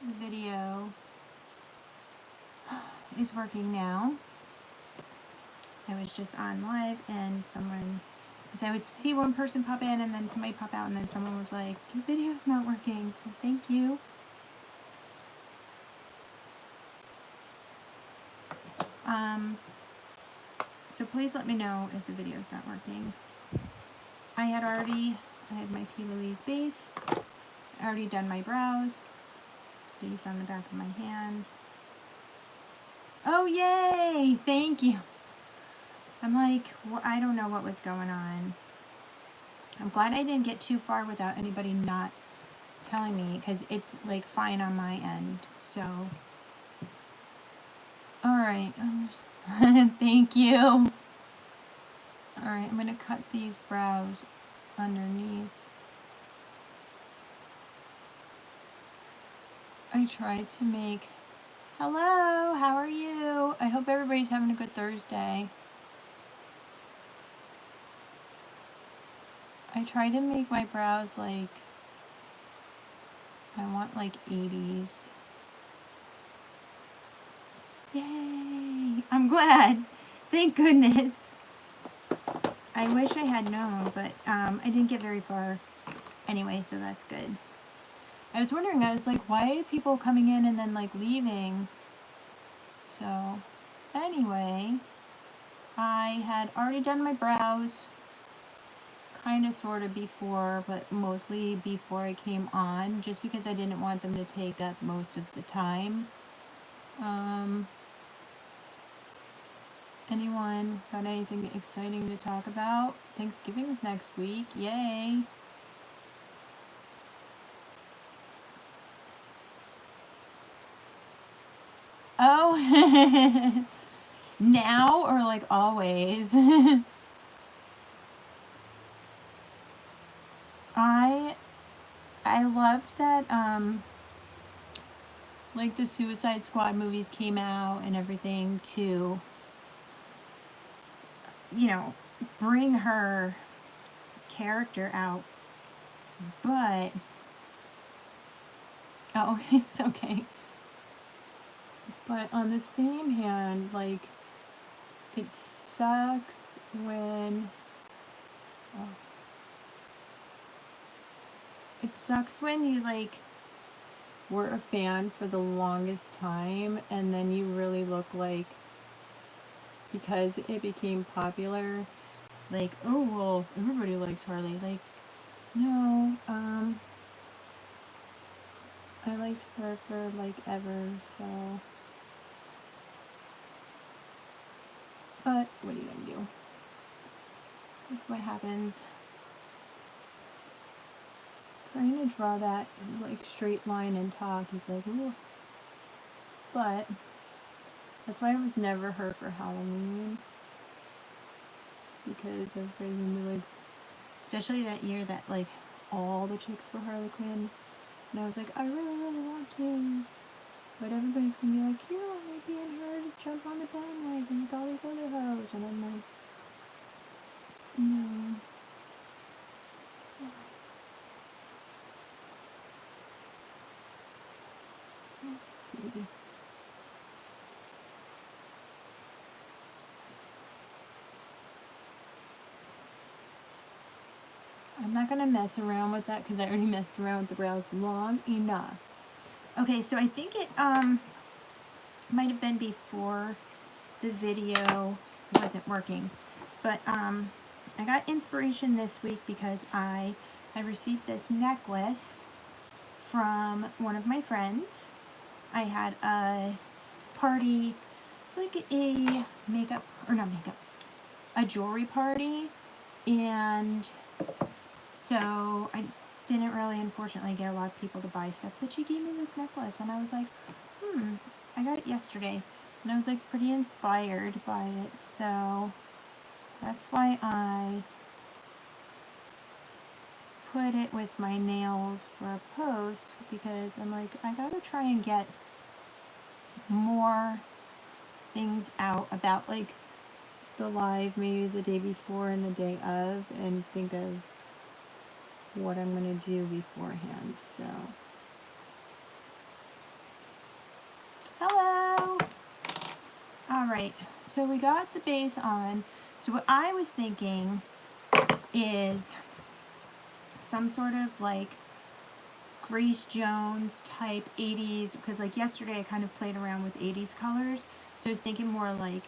The video is working now. I was just on live and someone, because I would see one person pop in and then somebody pop out and then someone was like, your video's not working, so thank you. So please let me know if the video's not working. I had my P. Louise base, already done my brows, base on the back of my hand. Oh, yay! Thank you. I'm like, I don't know what was going on. I'm glad I didn't get too far without anybody not telling me, because it's like fine on my end. So, all right. Thank you. All right, I'm gonna cut these brows underneath. I tried to make. Hello, how are you? I hope everybody's having a good Thursday. I tried to make my brows like, I want like 80s. Yay! I'm glad. Thank goodness. I wish I had known, but I didn't get very far anyway, so that's good. I was wondering, I was like, why are people coming in and then like leaving? So anyway, I had already done my brows kind of sort of before, but mostly before I came on, just because I didn't want them to take up most of the time. Anyone got anything exciting to talk about? Thanksgiving is next week. Yay. Oh, now or like always? I loved that like the Suicide Squad movies came out and everything to, you know, bring her character out, but oh, it's okay. But on the same hand, like, it sucks when you like were a fan for the longest time and then you really look like, because it became popular, like, oh well, everybody likes Harley. Like, no, I liked her for like ever, so. But what are you gonna do? That's what happens. Trying to draw that like straight line and talk is like, ooh. But that's why I was never her for Halloween, because everybody's gonna be like, especially that year that like all the chicks were Harley Quinn, and I was like, I really want to, but everybody's gonna be like, you're only being her to jump on the bandwagon with all these other hoes, and I'm like, no. Let's see. I'm not going to mess around with that because I already messed around with the brows long enough. Okay, so I think it might have been before the video wasn't working. But I got inspiration this week because I received this necklace from one of my friends. I had a party. It's like a makeup, or not makeup, a jewelry party. And so I didn't really, unfortunately, get a lot of people to buy stuff, but she gave me this necklace, and I was like, I got it yesterday, and I was like pretty inspired by it, so that's why I put it with my nails for a post, because I'm like, I gotta try and get more things out about like the live, maybe the day before and the day of, and think of what I'm going to do beforehand. So Alright, so we got the base on. So what I was thinking is some sort of like Grace Jones type 80s, because like yesterday I kind of played around with 80s colors. So I was thinking more like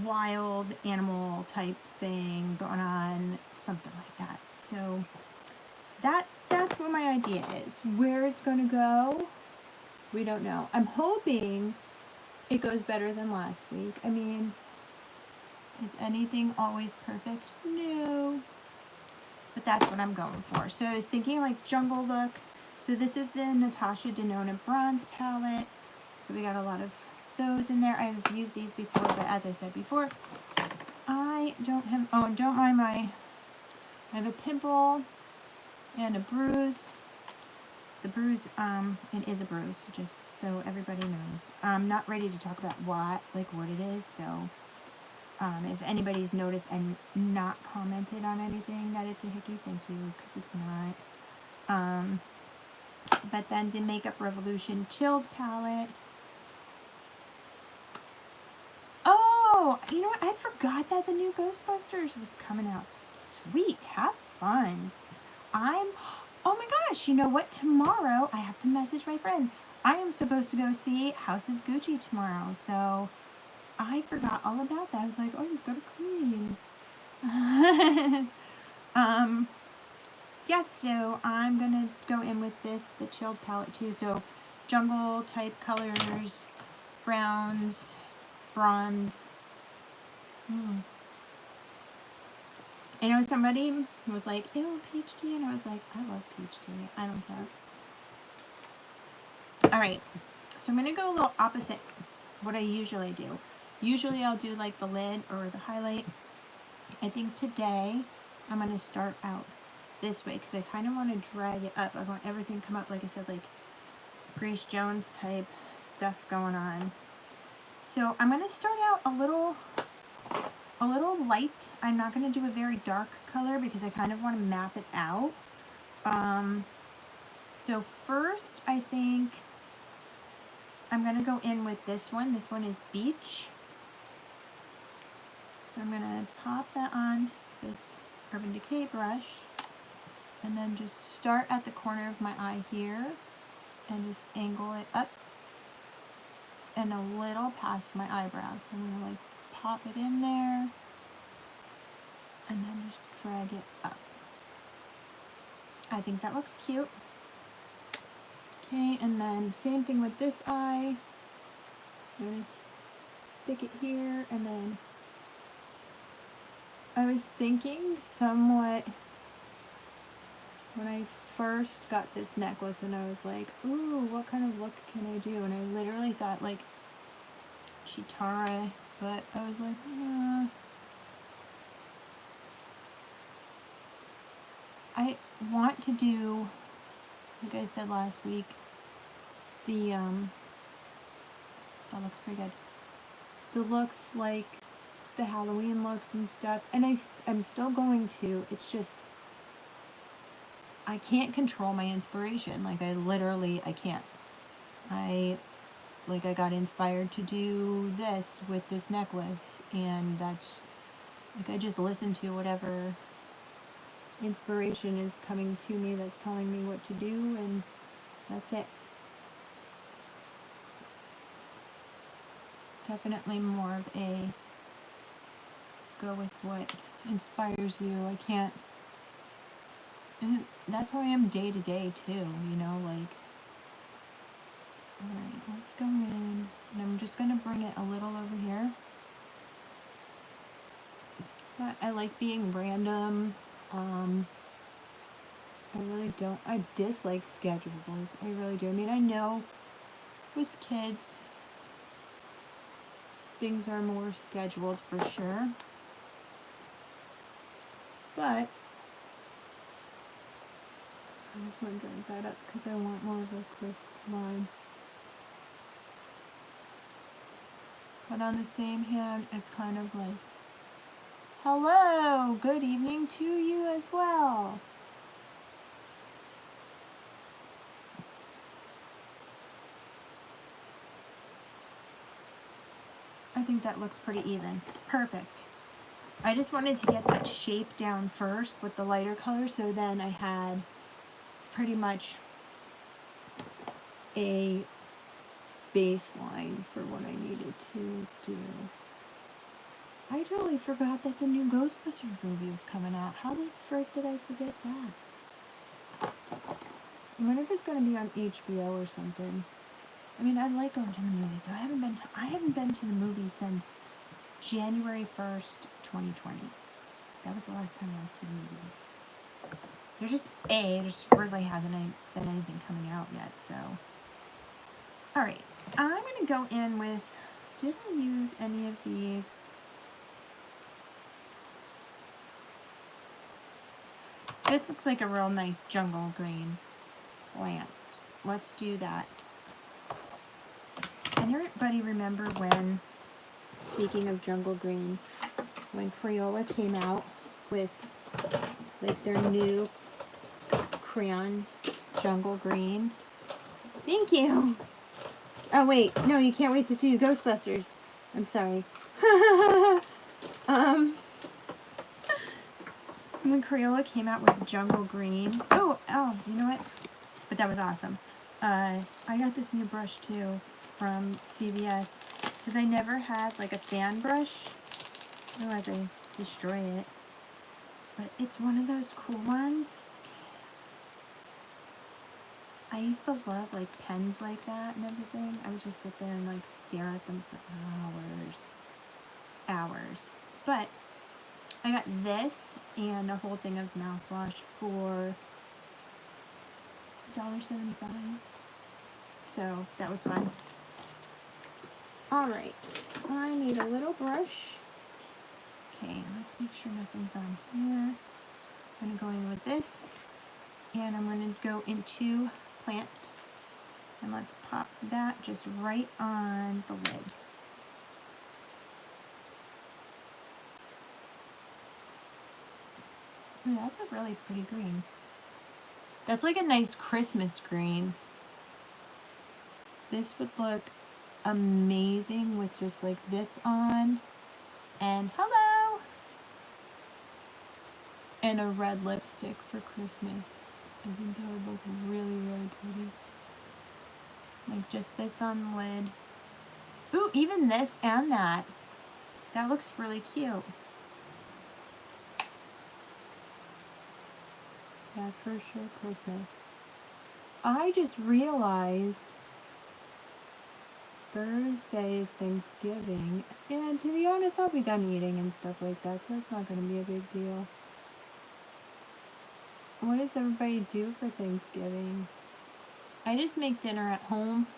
wild animal type thing going on, something like that. So that's what my idea is. Where it's going to go, we don't know. I'm hoping it goes better than last week. I mean, is anything always perfect? No. But that's what I'm going for. So I was thinking like jungle look. So this is the Natasha Denona bronze palette. So we got a lot of those in there. I've used these before, but as I said before, I don't have, oh, don't mind I have a pimple and a bruise. The bruise, it is a bruise, just so everybody knows. I'm not ready to talk about what it is, so if anybody's noticed and not commented on anything that it's a hickey, thank you, because it's not. But then the Makeup Revolution Chilled Palette. Oh, you know what? I forgot that the new Ghostbusters was coming out. Sweet, have fun. Oh my gosh, you know what? Tomorrow, I have to message my friend. I am supposed to go see House of Gucci tomorrow, so I forgot all about that. I was like, oh, just go to Queen. Yeah, so I'm going to go in with this, the chilled palette too. So jungle type colors, browns, bronze. I know somebody was like, ew, peach tea, and I was like, I love peach tea. I don't care. Alright, so I'm going to go a little opposite what I usually do. Usually I'll do like the lid or the highlight. I think today I'm going to start out this way because I kind of want to drag it up. I want everything to come up, like I said, like Grace Jones type stuff going on. So I'm going to start out a little light. I'm not going to do a very dark color because I kind of want to map it out. So first I think I'm going to go in with this one. This one is Beach. So I'm going to pop that on this Urban Decay brush and then just start at the corner of my eye here and just angle it up and a little past my eyebrow. So I'm going to like pop it in there and then just drag it up. I think that looks cute. Okay, and then same thing with this eye. I'm going to stick it here, and then I was thinking somewhat when I first got this necklace and I was like, ooh, what kind of look can I do? And I literally thought like Chitara, but I was like, I want to do, like I said last week, the, that looks pretty good. The looks like the Halloween looks and stuff, and I'm still going to, it's just, I can't control my inspiration. Like I can't. I got inspired to do this with this necklace, and that's, like I just listen to whatever inspiration is coming to me that's telling me what to do, and that's it. Definitely more of a go with what inspires you. I can't, and that's how I am day to day too, you know, like, alright, let's go in, and I'm just going to bring it a little over here. But I like being random. I really don't, I dislike schedules, I really do. I mean, I know with kids, things are more scheduled for sure, but I just want to drag that up because I want more of a crisp line. But on the same hand, it's kind of like, hello, good evening to you as well. I think that looks pretty even. Perfect. I just wanted to get that shape down first with the lighter color, so then I had pretty much a baseline for what I needed to do. I totally forgot that the new Ghostbusters movie was coming out. How the frick did I forget that? I wonder if it's going to be on HBO or something. I mean, I like going to the movies. So I haven't been to the movies since January 1st, 2020. That was the last time I was to the movies. There just really hasn't been anything coming out yet, so. Alright, I'm going to go in with, did I use any of these? This looks like a real nice jungle green plant. Let's do that. Anybody remember when, speaking of jungle green, when Crayola came out with like their new crayon jungle green? Thank you! Oh wait, no, you can't wait to see the Ghostbusters. I'm sorry. When Crayola came out with jungle green. Oh, you know what? But that was awesome. I got this new brush too from CVS because I never had like a fan brush. Otherwise I destroy it. But it's one of those cool ones. I used to love like pens like that and everything. I would just sit there and like stare at them for hours. But I got this and a whole thing of mouthwash for $1.75. So that was fun. Alright, I need a little brush. Okay, let's make sure nothing's on here. I'm going to go in with this. And I'm going to go into plant. And let's pop that just right on the lid. Ooh, that's a really pretty green. That's like a nice Christmas green. This would look amazing with just like this on. And hello! And a red lipstick for Christmas. I think that would look really, really pretty. Like just this on the lid. Ooh, even this and that. That looks really cute. Yeah, for sure Christmas. I just realized Thursday is Thanksgiving. And to be honest, I'll be done eating and stuff like that, so it's not going to be a big deal. What does everybody do for Thanksgiving? I just make dinner at home.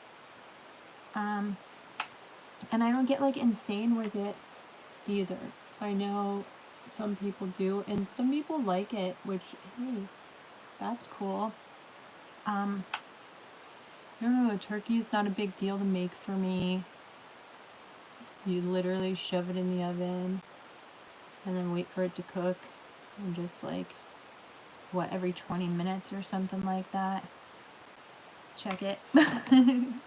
And I don't get like insane with it either. I know some people do, and some people like it, which, hey, that's cool. I don't know, a turkey is not a big deal to make for me. You literally shove it in the oven and then wait for it to cook. And just like, what, every 20 minutes or something like that. Check it. And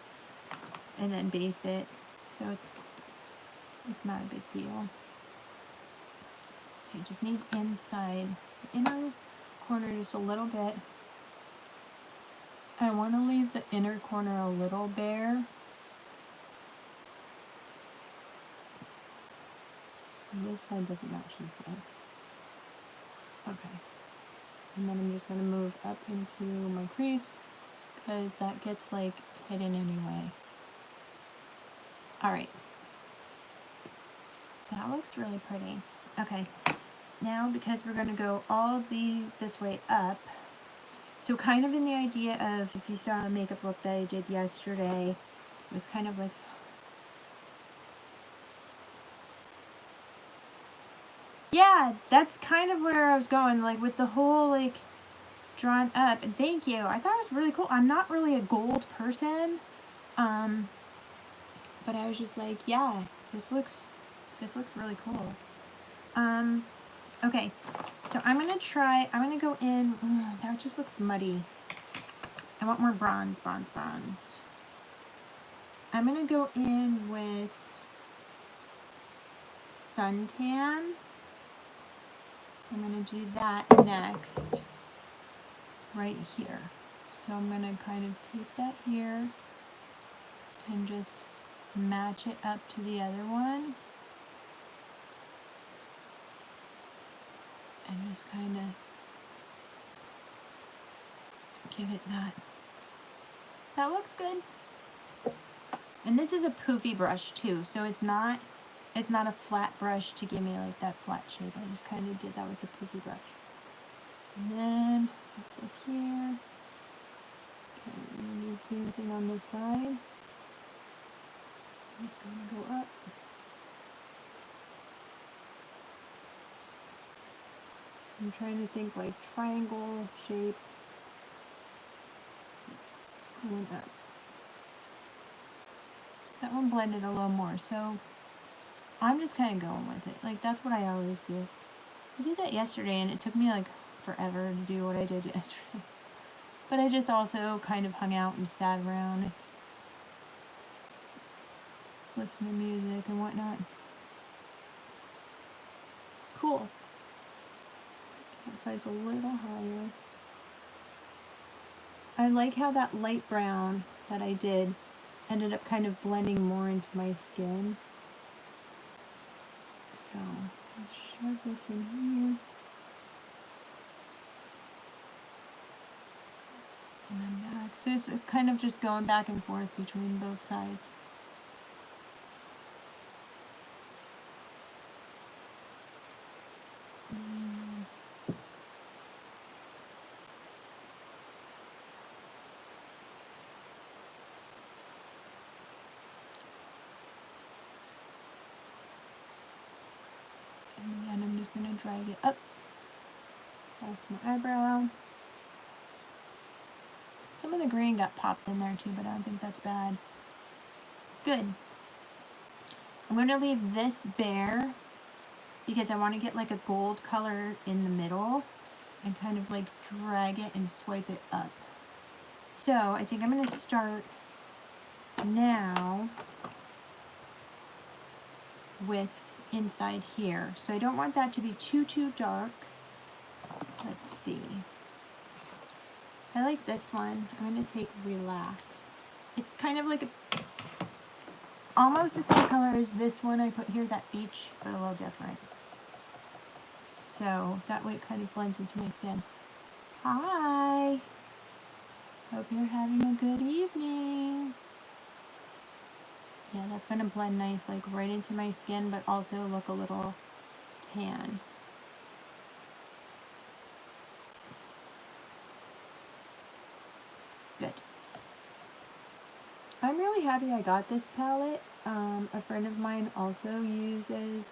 then baste it. So it's not a big deal. Okay, just need inside the inner corner just a little bit. I want to leave the inner corner a little bare. And this side doesn't match this side. Okay. And then I'm just going to move up into my crease because that gets like hidden anyway. Alright. That looks really pretty. Okay. Now, because we're going to go all this way up, so kind of in the idea of, if you saw a makeup look that I did yesterday, it was kind of like, yeah, that's kind of where I was going, like with the whole like drawn up. And thank you. I thought it was really cool. I'm not really a gold person, but I was just like, yeah, this looks really cool. Okay, so I'm going to go in, that just looks muddy. I want more bronze. I'm going to go in with suntan. I'm going to do that next, right here. So I'm going to kind of take that here and just match it up to the other one. And just kind of give it that. That looks good. And this is a poofy brush too, so it's not a flat brush to give me like that flat shape. I just kind of did that with the poofy brush. And then let's look here. Okay, I'm going to do the same thing on this side. I'm just going to go up. I'm trying to think like triangle shape. Going up. That one blended a little more, so I'm just kind of going with it. Like, that's what I always do. I did that yesterday, and it took me like forever to do what I did yesterday. But I just also kind of hung out and sat around and listened to music and whatnot. Cool. That side's a little higher. I like how that light brown that I did ended up kind of blending more into my skin. So I'll shove this in here. And then back. So it's kind of just going back and forth between both sides. And then I'm just going to drag it up past my eyebrow. Some of the green got popped in there too, but I don't think that's bad. Good. I'm going to leave this bare because I want to get like a gold color in the middle and kind of like drag it and swipe it up. So I think I'm going to start now with inside here. So I don't want that to be too dark. Let's see. I like this one. I'm going to take Relax. It's kind of like almost the same color as this one I put here, that beach, but a little different. So that way it kind of blends into my skin. Hi! Hope you're having a good evening. Yeah, that's going to blend nice, like right into my skin, but also look a little tan. Good. I'm really happy I got this palette. A friend of mine also uses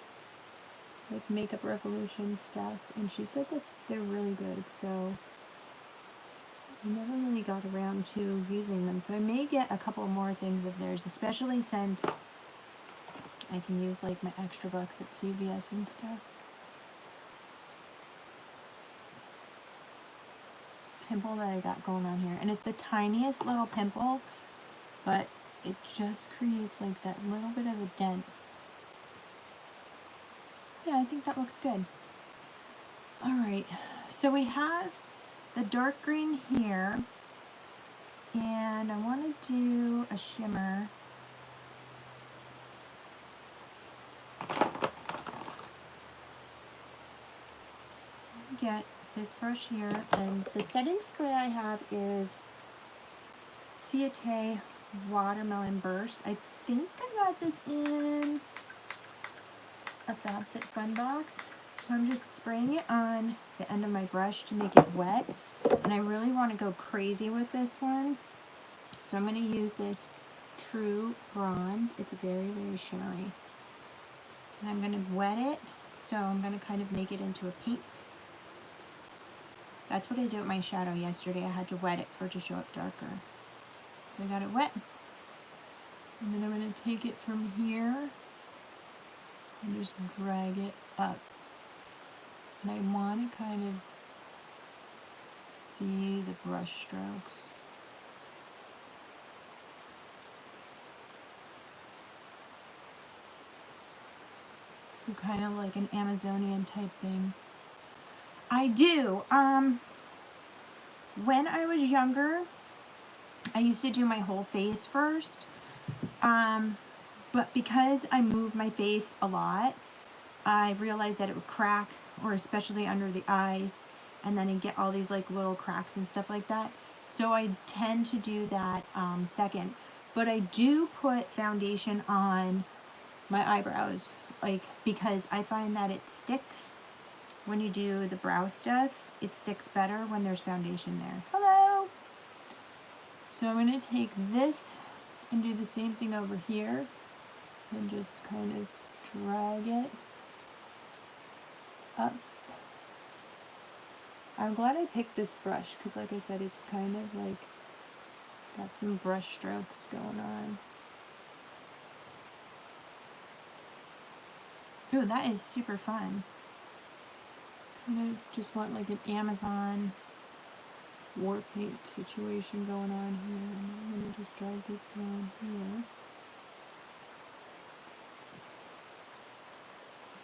like Makeup Revolution stuff, and she said that they're really good, so I never really got around to using them. So I may get a couple more things of theirs, especially since I can use like my extra bucks at CVS and stuff. This pimple that I got going on here, and it's the tiniest little pimple, but it just creates like that little bit of a dent. Yeah, I think that looks good. Alright, so we have the dark green here, and I want to do a shimmer. Get this brush here, and the setting spray I have is Ciate Watermelon Burst. I think I got this in a FabFitFun box. So I'm just spraying it on the end of my brush to make it wet. And I really want to go crazy with this one. So I'm going to use this True Bronze. It's very shimmery. And I'm going to wet it. So I'm going to kind of make it into a paint. That's what I did with my shadow yesterday. I had to wet it for it to show up darker. So I got it wet. And then I'm going to take it from here and just drag it up. And I want to kind of see the brush strokes. So kind of like an Amazonian type thing. I do. When I was younger, I used to do my whole face first. But because I move my face a lot, I realized that it would crack, or especially under the eyes, and then you get all these like little cracks and stuff like that. So I tend to do that second. But I do put foundation on my eyebrows, like, because I find that it sticks when you do the brow stuff. It sticks better when there's foundation there. Hello! So I'm going to take this and do the same thing over here and just kind of drag it up. I'm glad I picked this brush because, like I said, it's kind of like got some brush strokes going on. Ooh, that is super fun. Kind of just want like an Amazon war paint situation going on here. And I'm going to just drag this down here.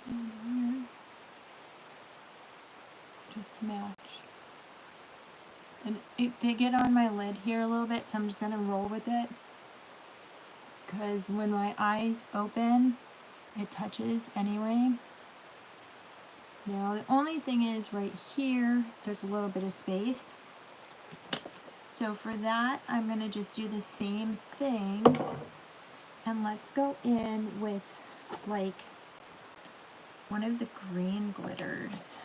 And here. Just to match. And it did get on my lid here a little bit, so I'm just going to roll with it. Because when my eyes open, it touches anyway. Now the only thing is right here, there's a little bit of space. So for that, I'm going to just do the same thing. And let's go in with like one of the green glitters.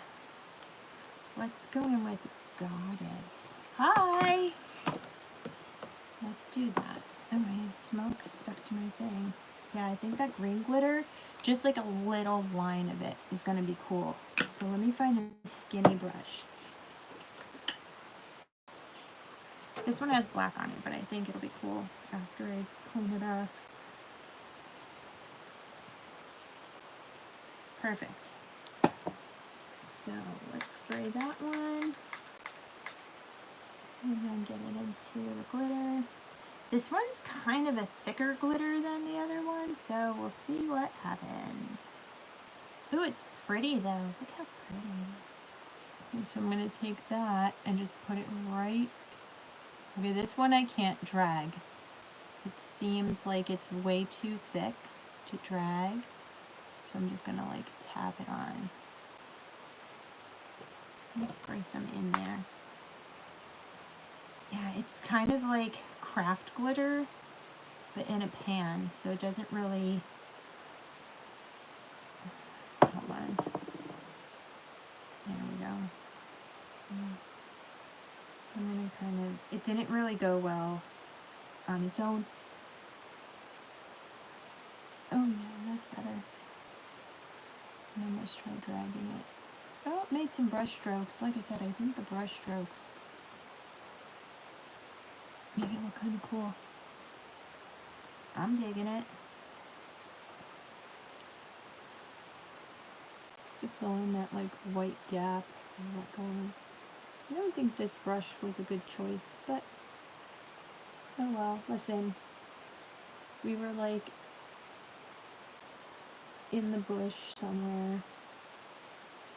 Let's go in with Goddess. Hi! Let's do that. Oh, my smoke stuck to my thing. Yeah, I think that green glitter, just like a little line of it, is going to be cool. So let me find a skinny brush. This one has black on it, but I think it'll be cool after I clean it off. Perfect. So let's spray that one. And then get it into the glitter. This one's kind of a thicker glitter than the other one, so we'll see what happens. Ooh, it's pretty though. Look how pretty. Okay, so I'm going to take that and just put it right. Okay, this one I can't drag. It seems like it's way too thick to drag. So I'm just going to like tap it on. Let me spray some in there. Yeah, it's kind of like craft glitter, but in a pan, so it doesn't really, hold on, there we go. So I'm going to kind of, it didn't really go well on its own. Oh yeah, that's better. And then let's try dragging it. Oh, it made some brush strokes. Like I said, I think the brush strokes make it look kind of cool. I'm digging it. Just to fill in that like white gap and that going on. I don't think this brush was a good choice, but oh well. Listen, we were like in the bush somewhere.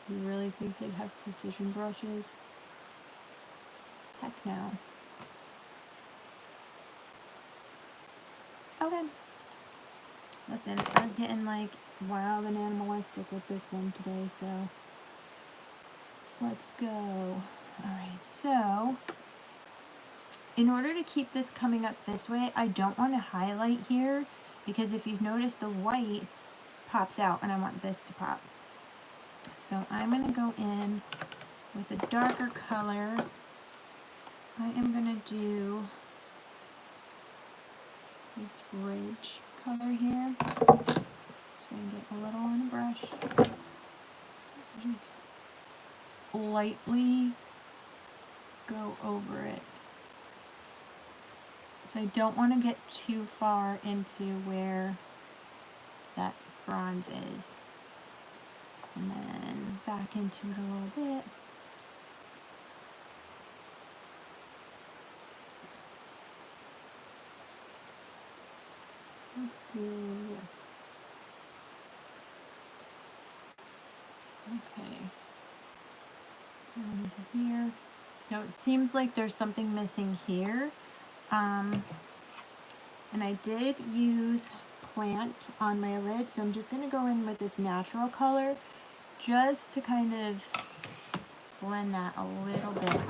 You really think they'd have precision brushes? Heck no. Okay. Listen, I was getting like wild and animalistic with this one today, so let's go. Alright, so in order to keep this coming up this way, I don't want to highlight here because if you've noticed, the white pops out and I want this to pop. So I'm going to go in with a darker color. I am going to do this ridge color here. Just going to get a little on the brush. Just lightly go over it. So I don't want to get too far into where that bronze is. And then back into it a little bit. Let's do this. Okay. Down into here. Now it seems like there's something missing here. And I did use Plant on my lid, so I'm just going to go in with this natural color just to kind of blend that a little bit.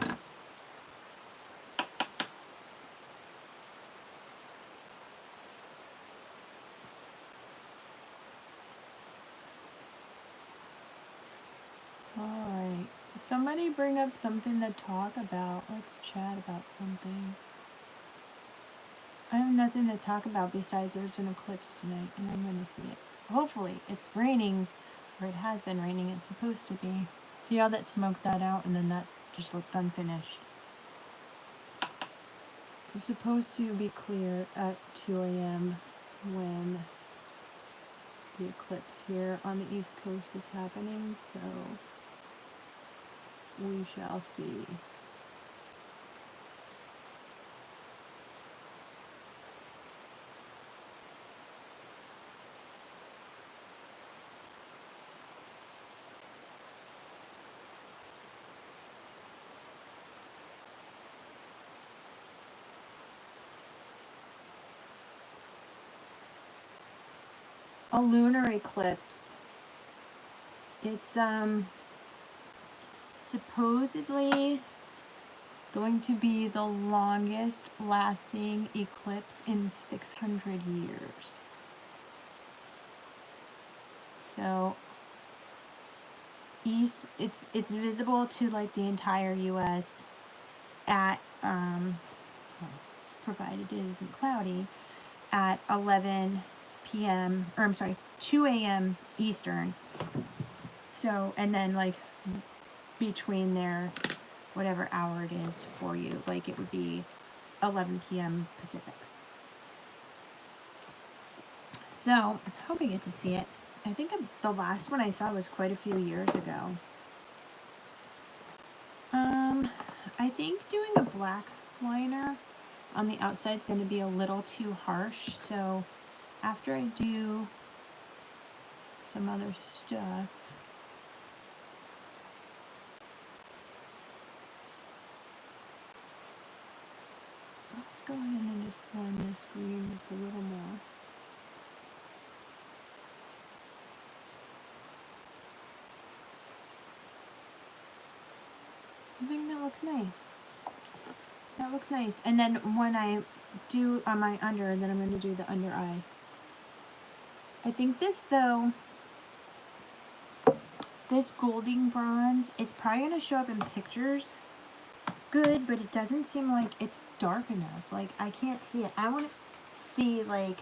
Alright, somebody bring up something to talk about. Let's chat about something. I have nothing to talk about besides there's an eclipse tonight and I'm going to see it. Hopefully, it's raining, or it has been raining, it's supposed to be. See how that smoked that out and then that just looked unfinished. It's supposed to be clear at 2 a.m. when the eclipse here on the East Coast is happening, so we shall see. A lunar eclipse. It's supposedly going to be the longest lasting eclipse in 600 years. So it's visible to like the entire US at provided it isn't cloudy at 11 p.m. or I'm sorry, 2 a.m. Eastern. So, and then like between there, whatever hour it is for you, like it would be 11 p.m. Pacific. So, hope I get to see it. I think the last one I saw was quite a few years ago. I think doing a black liner on the outside is going to be a little too harsh, so after I do some other stuff, let's go ahead and just blend this green just a little more. I think that looks nice. That looks nice. And then when I do on my under, then I'm going to do the under eye. I think this though, this Golding bronze, it's probably going to show up in pictures good, but it doesn't seem like it's dark enough. Like, I can't see it. I want to see, like,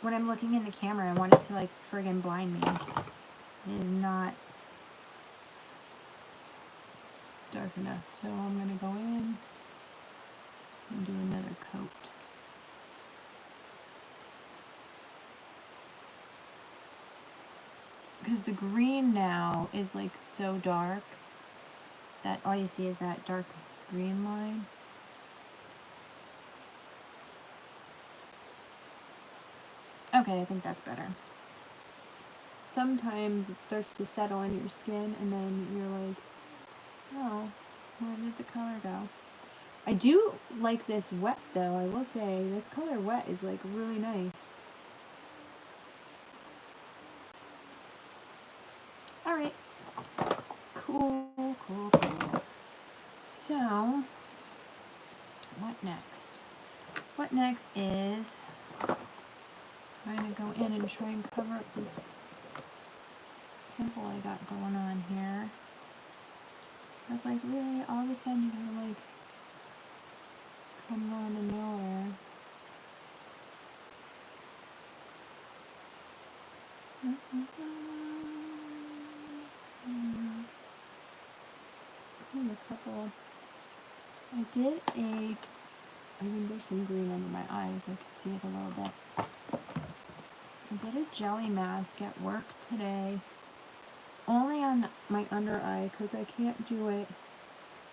when I'm looking in the camera, I want it to, like, friggin' blind me. It is not dark enough. So I'm going to go in and do another coat. Because the green now is, like, so dark that all you see is that dark green line. Okay, I think that's better. Sometimes it starts to settle in your skin and then you're like, oh, where did the color go? I do like this wet though. I will say this color wet is like really nice. Alright. Cool, cool, cool. So, what next? What next is I'm going to go in and try and cover up this pimple I got going on here. I was like, really? All of a sudden you're going to like come out of nowhere. A couple. I did I mean, there's some green under my eyes. I can see it a little bit. I did a jelly mask at work today. Only on my under eye because I can't do it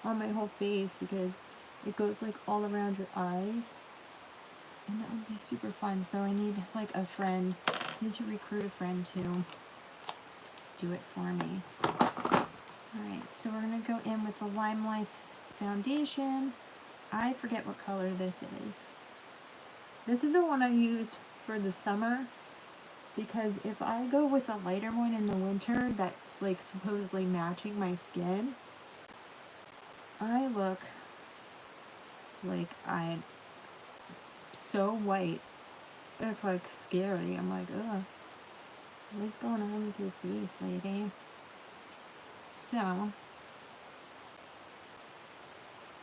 on my whole face because it goes like all around your eyes. And that would be super fun. So I need like a friend. I need to recruit a friend to do it for me. Alright, so we're going to go in with the Limelife foundation. I forget what color this is. This is the one I use for the summer, because if I go with a lighter one in the winter that's like supposedly matching my skin, I look like I'm so white. It's like scary. I'm like, ugh, what's going on with your face, lady? So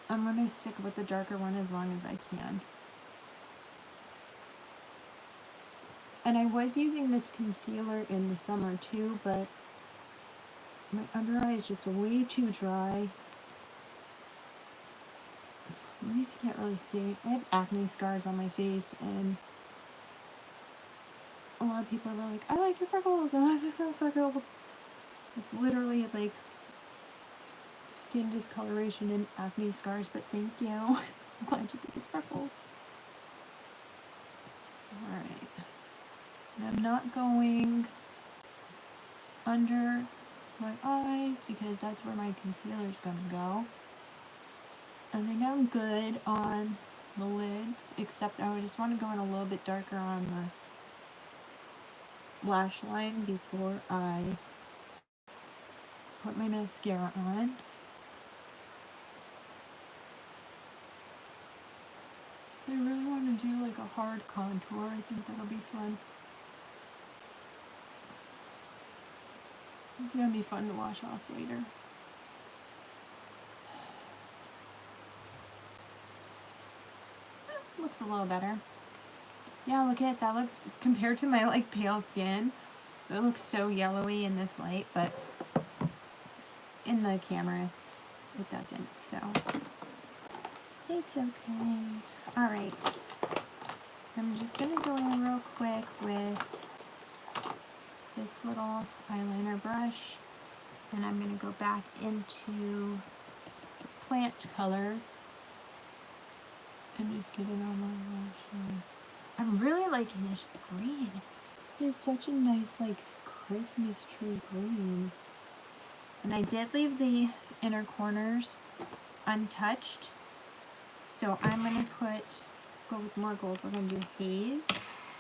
I'm going to stick with the darker one as long as I can. And I was using this concealer in the summer too, but my under eye is just way too dry. At least you can't really see. I have acne scars on my face, and a lot of people are like, I like your freckles, I like your freckles. It's literally like skin discoloration and acne scars, but thank you. I'm glad you think it's freckles. Alright. I'm not going under my eyes because that's where my concealer is going to go. I think I'm good on the lids, except I just want to go in a little bit darker on the lash line before I put my mascara on. I really want to do like a hard contour. I think that'll be fun. It's going to be fun to wash off later. Looks a little better. Yeah, look at that. Looks, it's compared to my like pale skin. It looks so yellowy in this light, but in the camera it doesn't, so it's okay. Alright, so I'm just going to go in real quick with this little eyeliner brush, and I'm going to go back into plant color and just get it on my lash line. I'm really liking this green. It's such a nice like Christmas tree green. And I did leave the inner corners untouched, so I'm going to go with more gold. We're going to do haze,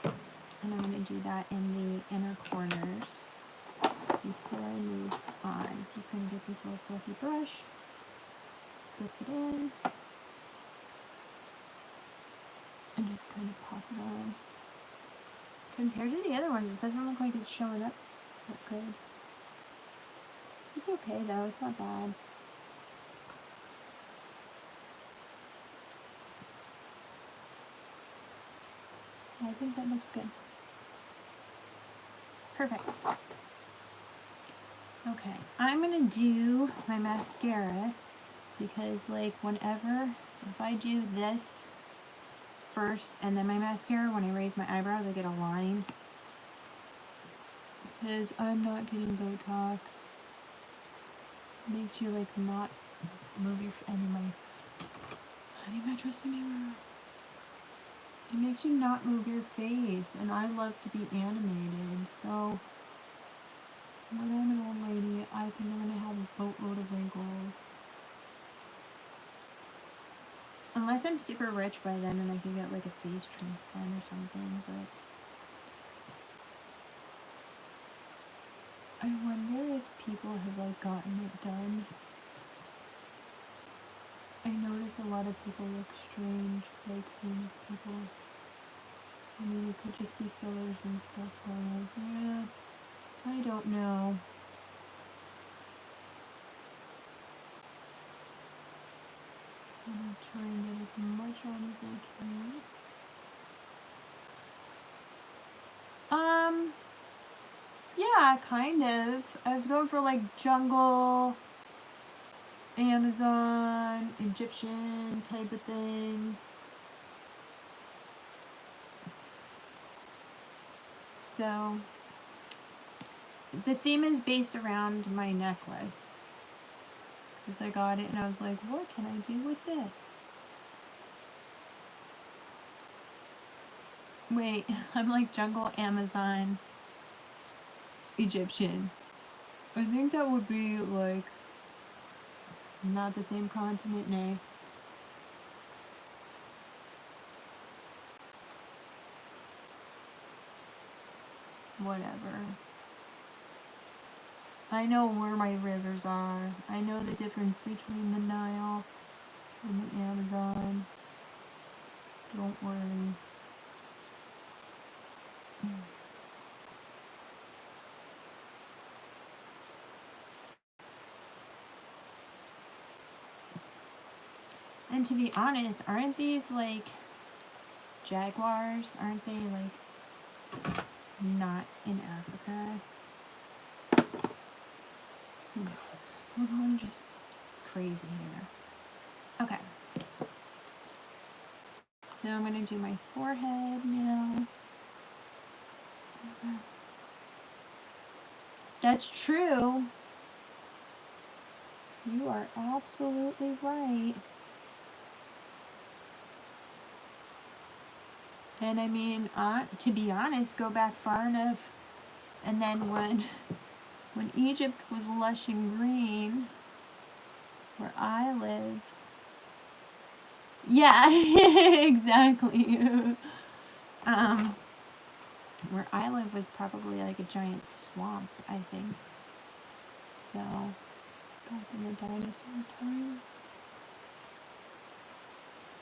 and I'm going to do that in the inner corners before I move on. Just going to get this little fluffy brush, dip it in, and just kind of pop it on. Compared to the other ones, it doesn't look like it's showing up that good. It's okay though, it's not bad. I think that looks good. Perfect. Okay, I'm gonna do my mascara because like whenever, if I do this first and then my mascara, when I raise my eyebrows I get a line. Because I'm not getting Botox. It makes you like not move your, I need my trusty mirror. It makes you not move your face, and I love to be animated, so when I'm an old lady, I think I'm going to have a boatload of wrinkles. Unless I'm super rich by then and I can get like a face transplant or something, but I wonder if people have like gotten it done. I notice a lot of people look strange, like famous people. I mean, it could just be fillers and stuff, but I'm like, yeah, I don't know. I'm gonna try and get as much on as I can. Yeah, kind of. I was going for like jungle, Amazon, Egyptian type of thing. So, the theme is based around my necklace. Because I got it and I was like, what can I do with this? Wait, I'm like jungle, Amazon, Egyptian. I think that would be like not the same continent, nay. Whatever. I know where my rivers are. I know the difference between the Nile and the Amazon. Don't worry. And to be honest, aren't these like jaguars? Aren't they like not in Africa? Who knows? We're going just crazy here. Okay. So I'm going to do my forehead now. That's true. You are absolutely right. And I mean, to be honest, go back far enough. And then when Egypt was lush and green, where I live. Yeah, exactly. Where I live was probably like a giant swamp, I think. So, back in the dinosaur times.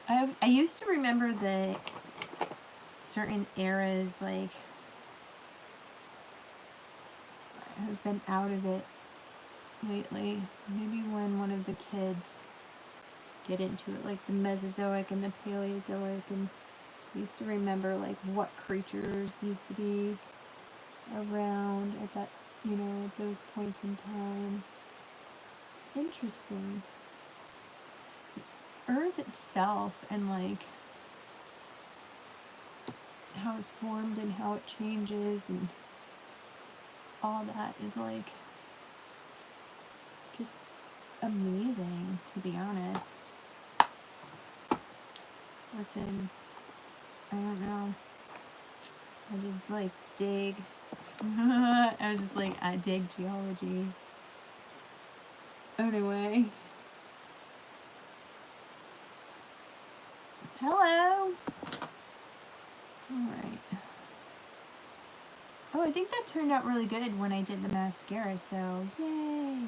I used to remember that certain eras, like, have been out of it lately. Maybe when one of the kids get into it, like the Mesozoic and the Paleozoic, and I used to remember like what creatures used to be around at that, you know, at those points in time. It's interesting. Earth itself and like how it's formed and how it changes and all that is like just amazing, to be honest. Listen, I don't know. I just like dig. I was just like, I dig geology. Anyway. Hello. Alright. Oh, I think that turned out really good when I did the mascara, so yay.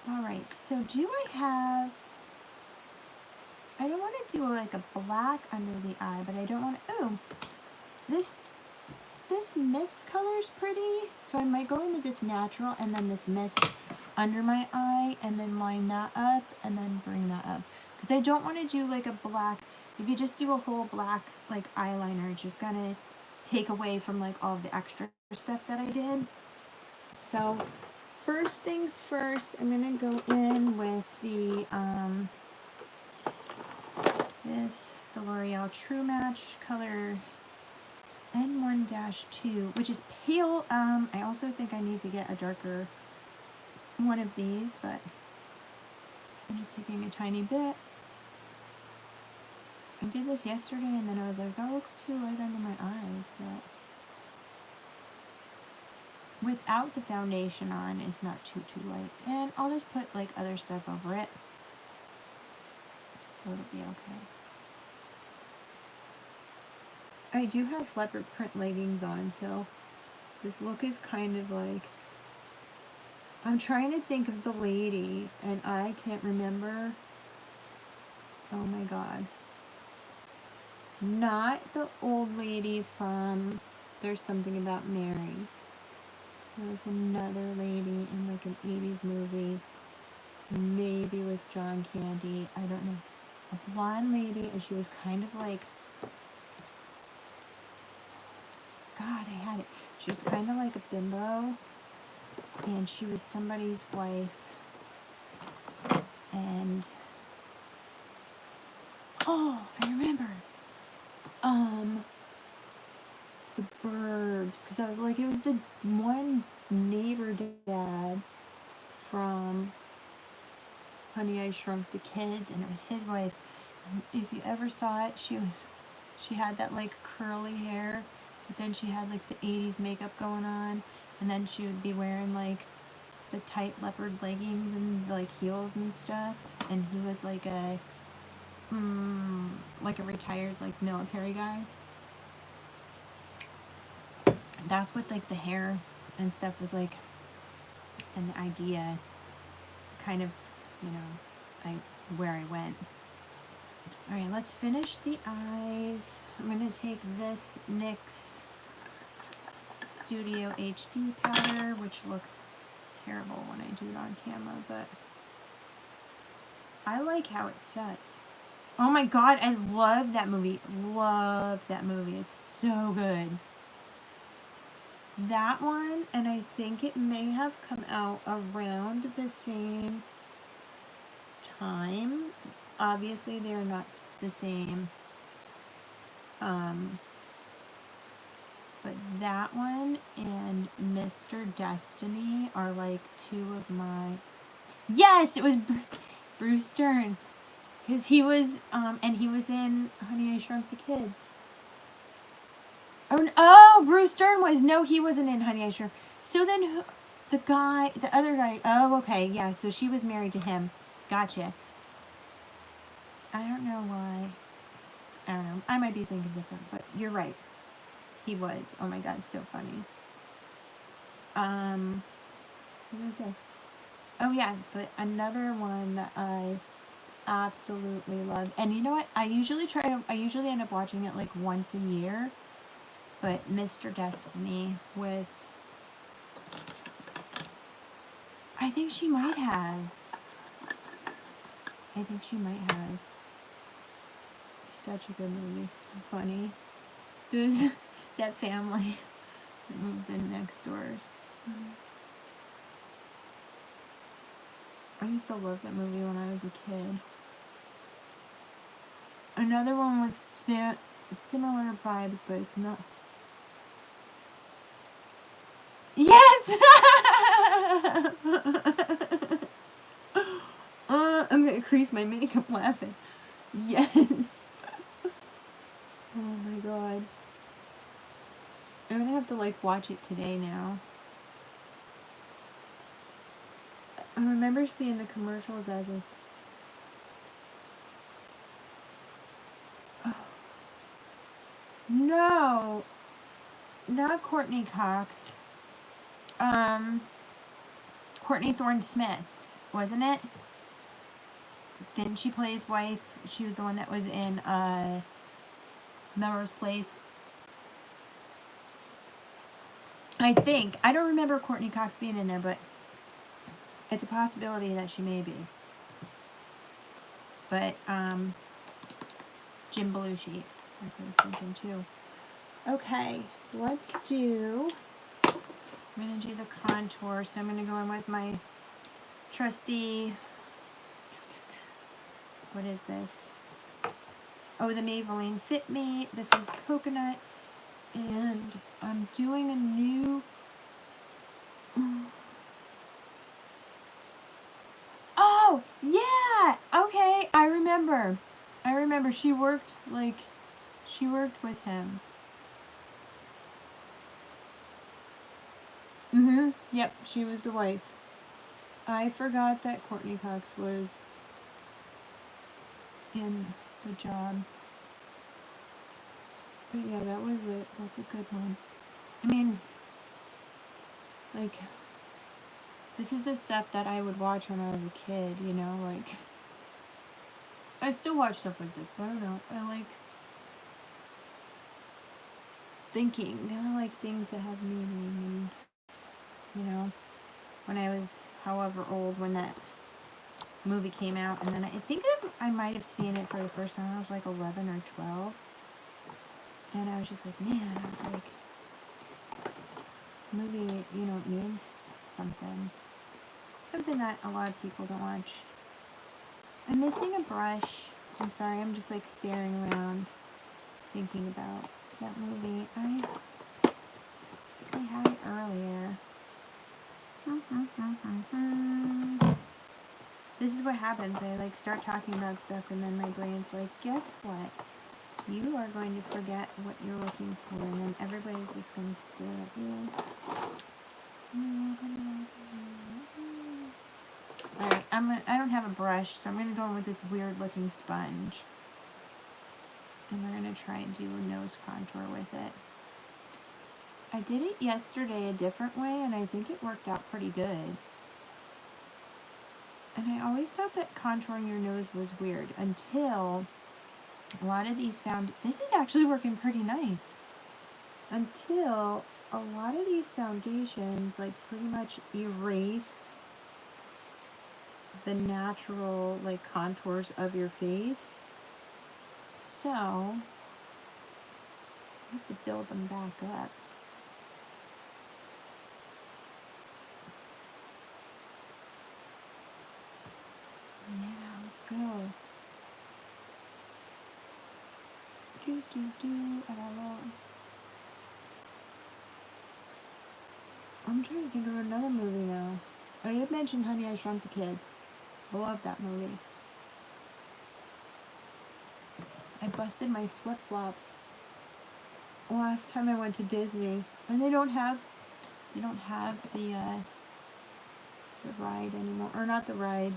Alright, so do I have... I don't want to do like a black under the eye, but I don't want to... Oh, this mist color is pretty, so I might go into this natural and then this mist under my eye and then line that up and then bring that up. Because I don't want to do like a black... If you just do a whole black like eyeliner, it's just gonna take away from like all the extra stuff that I did. So first things first, I'm gonna go in with the the L'Oreal True Match color N1-2, which is pale. I also think I need to get a darker one of these, but I'm just taking a tiny bit. I did this yesterday and then I was like, that looks too light under my eyes, but without the foundation on, it's not too light. And I'll just put like other stuff over it, so it'll be okay. I do have leopard print leggings on, so this look is kind of like... I'm trying to think of the lady, and I can't remember. Oh my god. Not the old lady from There's Something About Mary. There was another lady in like an 80s movie, maybe with John Candy, I don't know. A blonde lady, and she was kind of like... God, I had it. She was kind of like a bimbo, and she was somebody's wife, and oh, I remember, the Burbs, because I was like, it was the one neighbor dad from Honey, I Shrunk the Kids, and it was his wife. And if you ever saw it, she had that like curly hair, but then she had like the 80s makeup going on, and then she would be wearing like the tight leopard leggings and like heels and stuff, and he was like a retired like military guy. That's what like the hair and stuff was like, and the idea kind of, you know, where I went. All right, let's finish the eyes. I'm gonna take this NYX Studio HD powder, which looks terrible when I do it on camera, but I like how it sets. Oh my god, I love that movie. Love that movie. It's so good. That one, and I think it may have come out around the same time. Obviously, they're not the same. But that one and Mr. Destiny are like two of my... Yes, it was Bruce Dern. Because he was, and he was in Honey, I Shrunk the Kids. Oh, Bruce Dern was. No, he wasn't in Honey, I Shrunk. So then the other guy, oh, okay, yeah, so she was married to him. Gotcha. I don't know why. I don't know. I might be thinking different, but you're right. He was. Oh my god, so funny. What did I say? Oh yeah, but another one that I absolutely love. And you know what? I usually end up watching it like once a year. But Mr. Destiny with... I think she might have. Such a good movie. So funny. There's that family that moves in next door. So I used to love that movie when I was a kid. Another one with similar vibes, but it's not... Yes! I'm gonna crease my makeup laughing. Yes! Oh my god. I'm gonna have to like watch it today now. I remember seeing the commercials as a... Oh. No! Not Courtney Cox. Courtney Thorne-Smith, wasn't it? Didn't she play his wife? She was the one that was in Melrose Place. I think. I don't remember Courtney Cox being in there, but it's a possibility that she may be. But, Jim Belushi. That's what I was thinking, too. Okay, let's do... I'm going to do the contour, so I'm going to go in with my trusty... What is this? Oh, the Maybelline Fit Me. This is coconut. And I'm doing a new... Oh, yeah! Okay, I remember. She worked with him. Yep, she was the wife. I forgot that Courtney Cox was in the job. But yeah, that was it. That's a good one. I mean, like, this is the stuff that I would watch when I was a kid, you know, like, I still watch stuff like this, but I don't know, I like thinking, I like things that have meaning, and, you know, when I was however old when that movie came out, and then I think I might have seen it for the first time, I was like 11 or 12, and I was just like, man, I was like, movie, you know, means something that a lot of people don't watch. I'm missing a brush. I'm sorry, I'm just like staring around thinking about that movie. I had it earlier. This is what happens. I like start talking about stuff and then my brain's like, guess what? You are going to forget what you're looking for, and then everybody's just going to stare at you. Alright, I don't have a brush, so I'm going to go in with this weird looking sponge. And we're going to try and do a nose contour with it. I did it yesterday a different way, and I think it worked out pretty good. And I always thought that contouring your nose was weird until a lot of these this is actually working pretty nice. Until a lot of these foundations like pretty much erase the natural like contours of your face. So I have to build them back up. Yeah, let's go. I'm trying to think of another movie now. I did mention Honey, I Shrunk the Kids. I love that movie. I busted my flip-flop last time I went to Disney, and they don't have the ride anymore, or not the ride,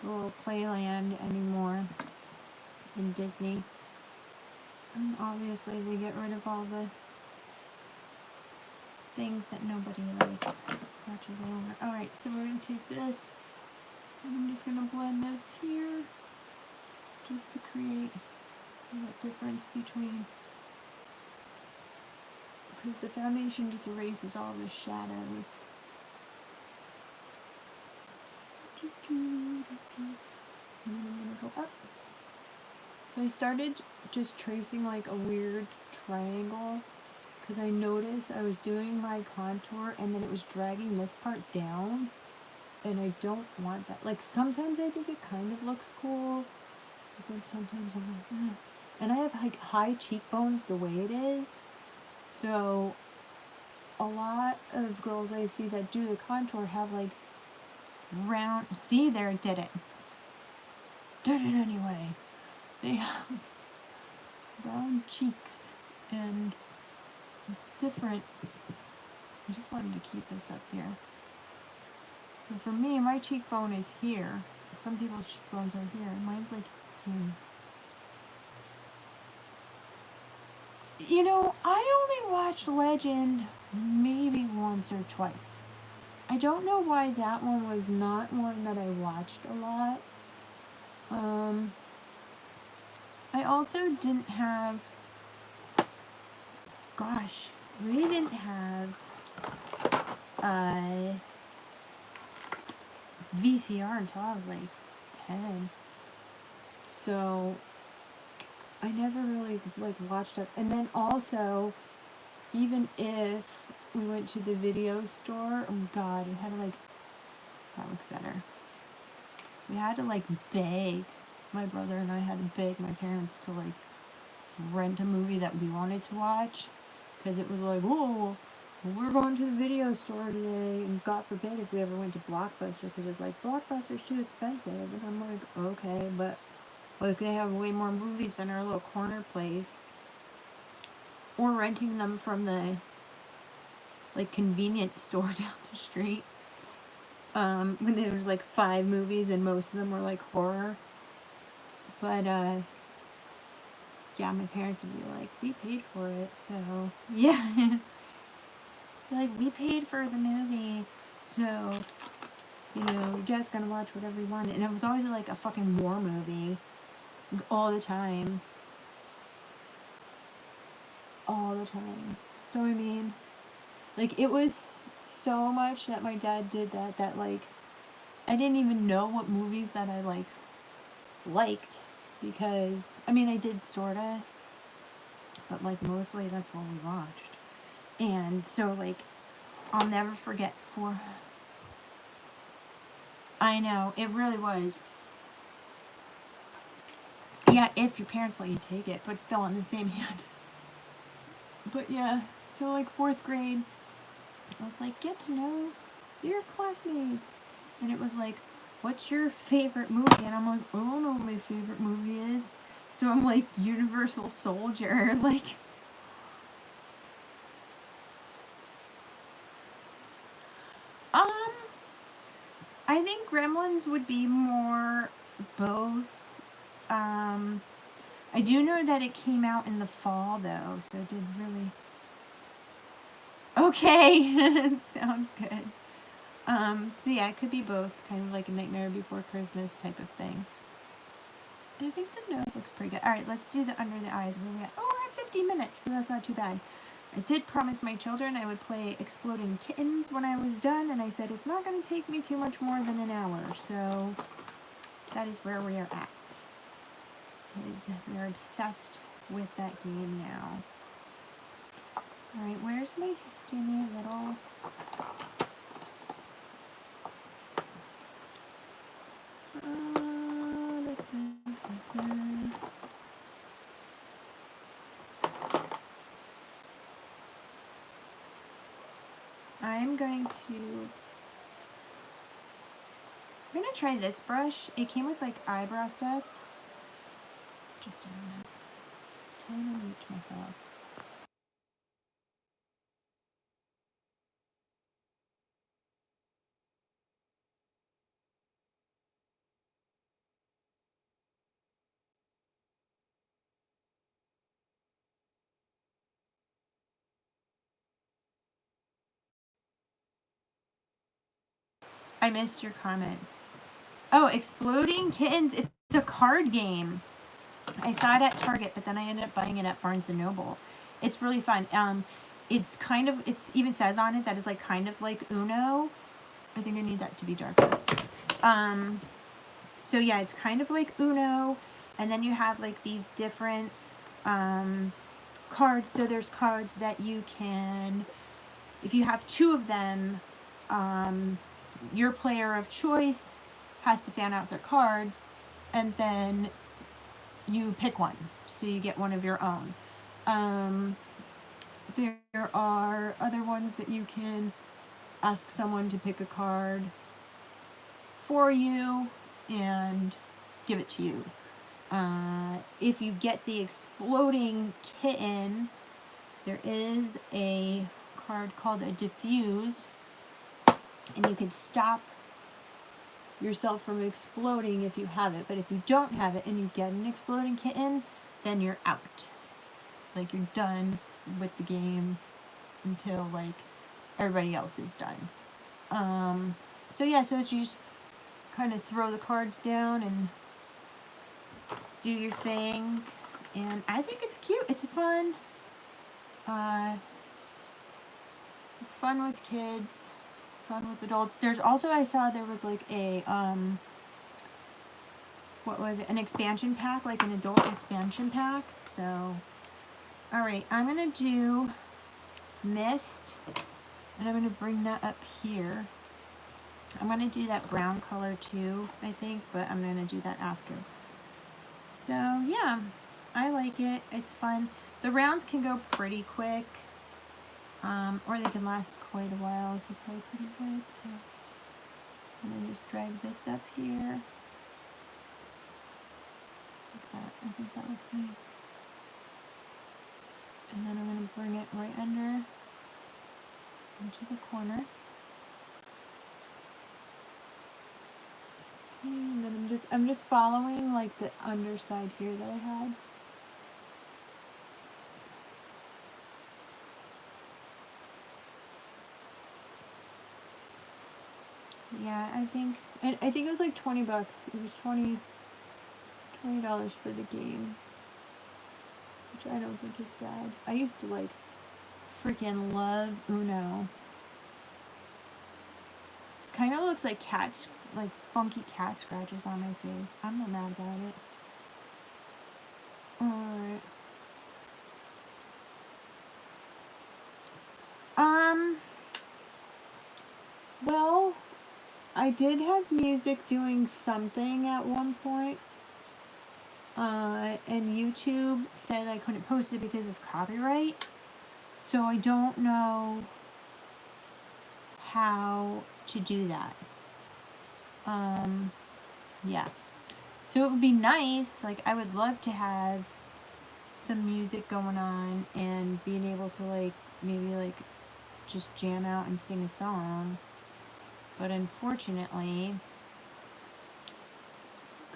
the little playland anymore in Disney. And obviously they get rid of all the things that nobody like watches anymore. Alright, so we're going to take this, and I'm just going to blend this here, just to create that difference between, because the foundation just erases all the shadows. And I'm going to go up. So I started just tracing like a weird triangle, because I noticed I was doing my contour and then it was dragging this part down, and I don't want that. Like sometimes I think it kind of looks cool, but then sometimes I'm like, eh. And I have like high cheekbones the way it is, so a lot of girls I see that do the contour have like round, see there, it did it anyway. They have round cheeks, and it's different. I just wanted to keep this up here. So for me, my cheekbone is here. Some people's cheekbones are here. Mine's like here. You know, I only watched Legend maybe once or twice. I don't know why that one was not one that I watched a lot. I also didn't have, gosh, we didn't have a VCR until I was like 10. So I never really like watched it. And then also, even if we went to the video store, oh god, we had to like, that looks better. We had to like beg, my brother and I had to beg my parents to like rent a movie that we wanted to watch, because it was like, whoa, we're going to the video store today, and God forbid if we ever went to Blockbuster, because it's like, Blockbuster's too expensive. And I'm like, okay, but like they have way more movies in our little corner place. Or renting them from the like convenience store down the street. When there was like 5 movies and most of them were like horror. But yeah, my parents would be like, we paid for it, so yeah. Like, we paid for the movie, so you know, your dad's gonna watch whatever he wanted. And it was always like a fucking war movie, like, all the time. All the time. So I mean, like, it was so much that my dad did that like I didn't even know what movies that I liked, because I mean I did sorta, but like mostly that's what we watched. And so like I'll never forget I know, it really was. Yeah, if your parents let you take it, but still on the same hand. But yeah, so like 4th grade, I was like, get to know your classmates. And it was like, what's your favorite movie? And I'm like, I don't know what my favorite movie is. So I'm like, Universal Soldier. Like, I I think Gremlins would be more both. I do know that it came out in the fall, though, so it did really... Okay, sounds good. So yeah, it could be both, kind of like a Nightmare Before Christmas type of thing. I think the nose looks pretty good. Alright, let's do the under the eyes. Where we at? Oh, we're at 50 minutes, so that's not too bad. I did promise my children I would play Exploding Kittens when I was done, and I said it's not going to take me too much more than an hour, so that is where we are at. Because we're obsessed with that game now. Alright, where's my skinny little... I'm going to try this brush. It came with like eyebrow stuff. Just a moment. Can I mute myself? I missed your comment. Oh, Exploding Kittens. It's a card game. I saw it at Target, but then I ended up buying it at Barnes & Noble. It's really fun. It's kind of, it even says on it that it's like kind of like Uno. I think I need that to be darker. So yeah, it's kind of like Uno, and then you have like these different cards. So there's cards that you can, if you have two of them, your player of choice has to fan out their cards, and then you pick one, so you get one of your own. There are other ones that you can ask someone to pick a card for you and give it to you. If you get the Exploding Kitten, there is a card called a Diffuse, and you can stop yourself from exploding if you have it. But if you don't have it and you get an Exploding Kitten, then you're out. Like, you're done with the game until like everybody else is done. So yeah, so it's, you just kind of throw the cards down and do your thing, and I think it's cute. It's fun. It's fun with kids, fun with adults. There's also, I saw there was like a what was it, an expansion pack, like an adult expansion pack. So alright, I'm gonna do Mist, and I'm gonna bring that up here. I'm gonna do that brown color too, I think, but I'm gonna do that after. So yeah, I like it. It's fun. The rounds can go pretty quick, or they can last quite a while if you play pretty good. So I'm gonna just drag this up here. Like that. I think that looks nice. And then I'm gonna bring it right under into the corner. And then I'm just following like the underside here that I had. Yeah, I think it was like $20. It was $20 for the game, which I don't think is bad. I used to like freaking love Uno. Kind of looks like cats, like funky cat scratches on my face. I'm not mad about it. Alright. Well, I did have music doing something at one point. And YouTube said I couldn't post it because of copyright. So I don't know how to do that. Yeah. So it would be nice, like I would love to have some music going on and being able to like maybe like just jam out and sing a song. But unfortunately,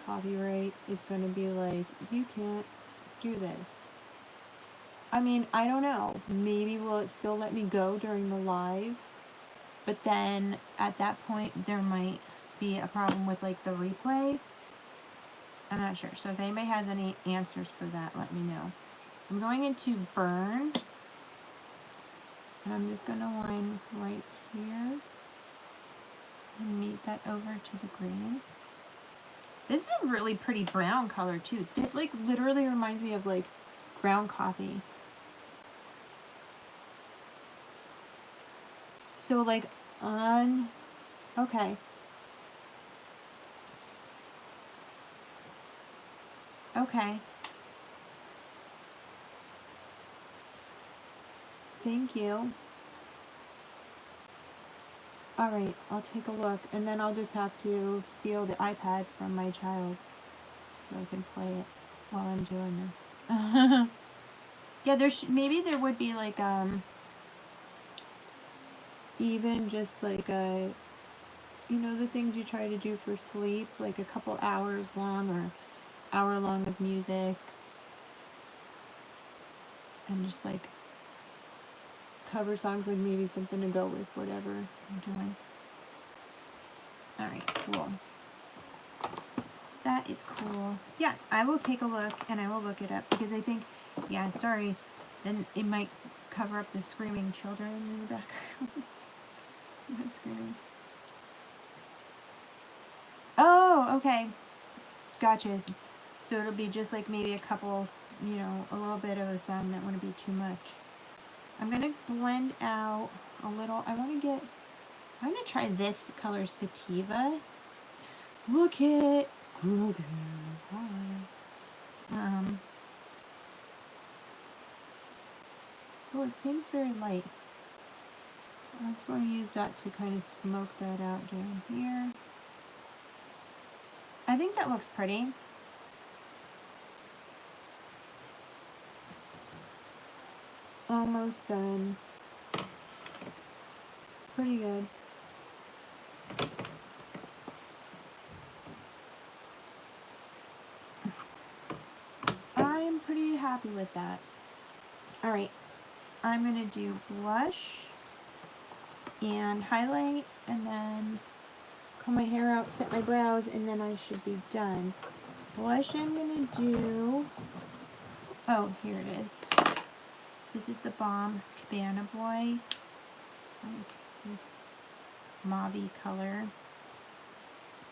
copyright is going to be like, you can't do this. I mean, I don't know. Maybe will it still let me go during the live? But then at that point, there might be a problem with like the replay. I'm not sure. So if anybody has any answers for that, let me know. I'm going into burn. And I'm just going to line right here. And meet that over to the green. This is a really pretty brown color too. This like literally reminds me of like ground coffee. So like on, okay. Okay. Thank you. Alright, I'll take a look, and then I'll just have to steal the iPad from my child so I can play it while I'm doing this. Yeah, maybe there would be like, even just like a, you know, the things you try to do for sleep, like a couple hours long or hour long of music, and just like cover songs, like maybe something to go with whatever I'm doing. Alright, cool. That is cool. Yeah, I will take a look and I will look it up because I think, yeah, sorry, then it might cover up the screaming children in the background. Not screaming. Oh, okay. Gotcha. So it'll be just like maybe a couple, you know, a little bit of a song that wouldn't be too much. I'm going to blend out a little. I'm going to try this color Sativa. Look it. Look it. Hi. Oh, it seems very light. I just want to use that to kind of smoke that out down here. I think that looks pretty. Almost done. Pretty good. I'm pretty happy with that. Alright, I'm going to do blush and highlight and then comb my hair out, set my brows, and then I should be done. Blush I'm going to do, oh, here it is. This is the Balm Cabana Boy. It's like this mauve-y color.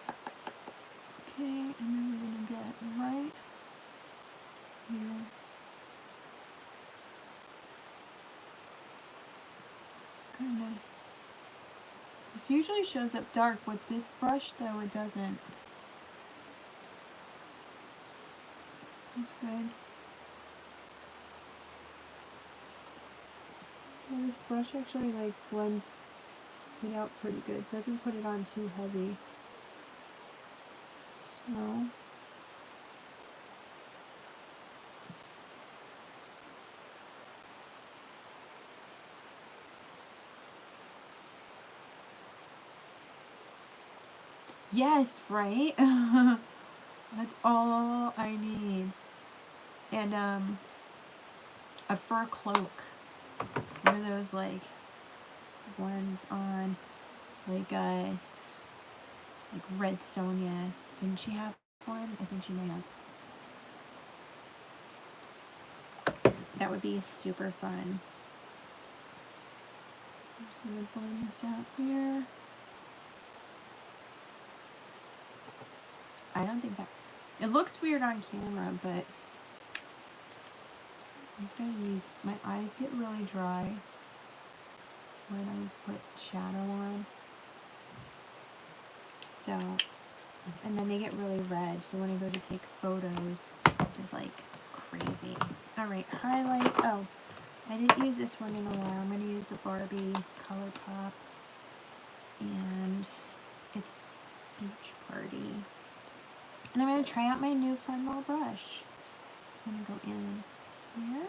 Okay, and then we're going to get right here. It's kind of, this usually shows up dark. With this brush, though, it doesn't. That's good. Yeah, this brush actually like blends it out pretty good. Doesn't put it on too heavy. So yes, right? That's all I need. And a fur cloak. One of those like ones on like Red Sonja. Didn't she have one? I think she may have. That would be super fun. I'm just gonna blend this out here. I don't think that, it looks weird on camera, but my eyes get really dry when I put shadow on. So, and then they get really red, so when I go to take photos, it's like crazy. Alright, highlight, oh, I didn't use this one in a while. I'm going to use the Barbie Colourpop, and it's Beach Party. And I'm going to try out my new fun little brush. I'm going to go in here.